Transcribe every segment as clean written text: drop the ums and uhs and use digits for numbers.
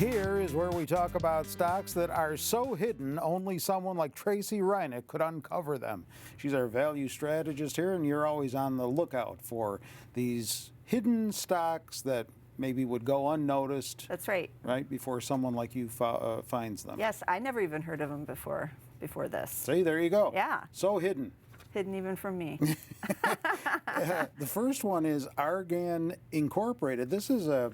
Here is where we talk about stocks that are so hidden only someone like Tracy Reinick could uncover them. She's our value strategist here, and you're always on the lookout for these hidden stocks that maybe would go unnoticed. That's right. Right before someone like you finds them. Yes, I never even heard of them before this. See, there you go. Yeah. So hidden. Hidden even from me. The first one is Argan Incorporated. This is a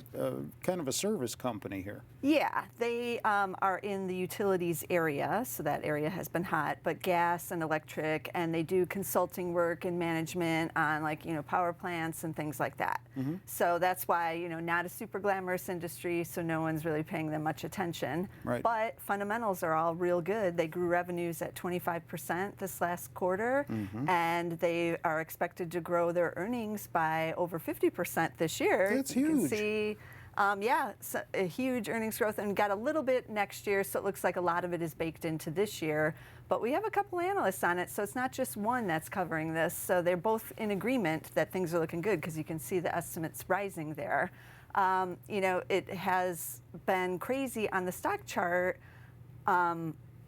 kind of a service company here. Yeah, they are in the utilities area, so that area has been hot, but gas and electric, and they do consulting work and management on power plants and things like that. Mm-hmm. So that's why, not a super glamorous industry, so no one's really paying them much attention. Right. But fundamentals are all real good. They grew revenues at 25% this last quarter. Mm-hmm. And they are expected to grow their earnings by over 50% this year. That's you huge. Can see, so a huge earnings growth, and got a little bit next year, so it looks like a lot of it is baked into this year. But we have a couple analysts on it, so it's not just one that's covering this. So they're both in agreement that things are looking good, because you can see the estimates rising there. It has been crazy on the stock chart.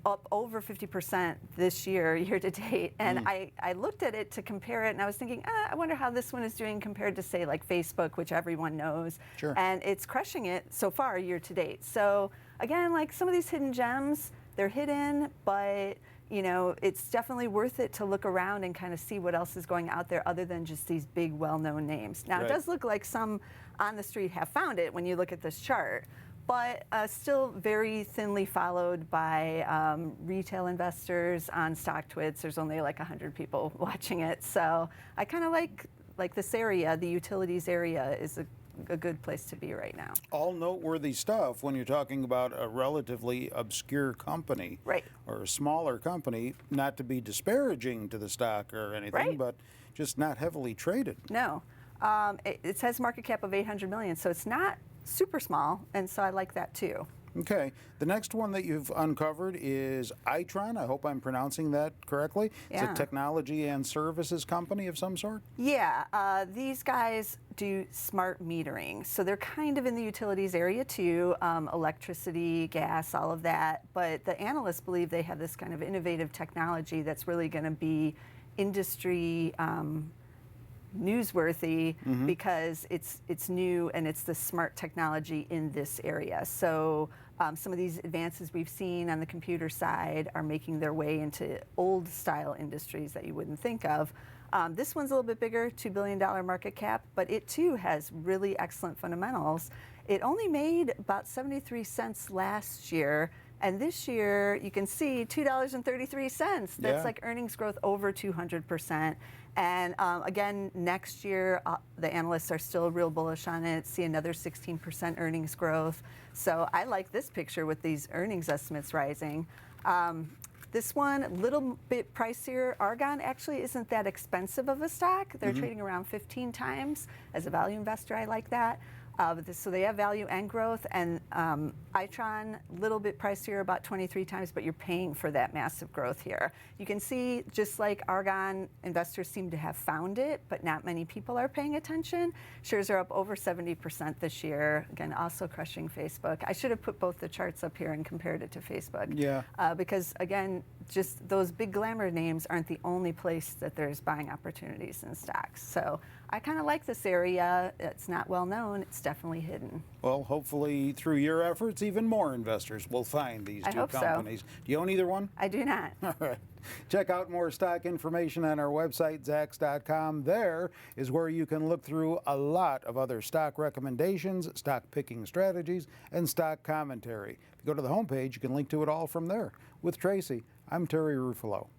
Up over 50% this year to date. And I looked at it to compare it, and I was thinking, I wonder how this one is doing compared to, say, like Facebook, which everyone knows. Sure. And it's crushing it so far year to date. So again, like some of these hidden gems, they're hidden, but it's definitely worth it to look around and kind of see what else is going out there other than just these big, well-known names. Now, Right. It does look like some on the street have found it when you look at this chart, but still very thinly followed by retail investors on StockTwits. There's only like 100 people watching it. So I kind of like this area, the utilities area is a good place to be right now. All noteworthy stuff when you're talking about a relatively obscure company. Right. Or a smaller company, not to be disparaging to the stock or anything, Right. but just not heavily traded. No. It says market cap of 800 million, so it's not super small, and so I like that too. Okay. The next one that you've uncovered is Itron. I hope I'm pronouncing that correctly. Yeah. It's a technology and services company of some sort? Yeah. These guys do smart metering. So they're kind of in the utilities area too, electricity, gas, all of that. But the analysts believe they have this kind of innovative technology that's really going to be industry newsworthy because it's new and it's the smart technology in this area. So some of these advances we've seen on the computer side are making their way into old style industries that you wouldn't think of. This one's a little bit bigger, $2 billion market cap, but it too has really excellent fundamentals. It only made about 73 cents last year. And this year, you can see $2.33. That's like earnings growth over 200%. And again, next year, the analysts are still real bullish on it, see another 16% earnings growth. So I like this picture with these earnings estimates rising. This one, a little bit pricier. Argan actually isn't that expensive of a stock. They're trading around 15 times. As a value investor, I like that. So they have value and growth, and Itron, a little bit pricier, about 23 times, but you're paying for that massive growth here. You can see, just like Argan, investors seem to have found it, but not many people are paying attention. Shares are up over 70% this year, again, also crushing Facebook. I should have put both the charts up here and compared it to Facebook. Yeah. Because, again, just those big glamour names aren't the only place that there's buying opportunities in stocks. So I kind of like this area. It's not well known. It's definitely hidden. Well, hopefully through your efforts, even more investors will find these two companies. So. Do you own either one? I do not. All right. Check out more stock information on our website, Zacks.com. There is where you can look through a lot of other stock recommendations, stock picking strategies, and stock commentary. If you go to the homepage, you can link to it all from there. With Tracy, I'm Terry Ruffalo.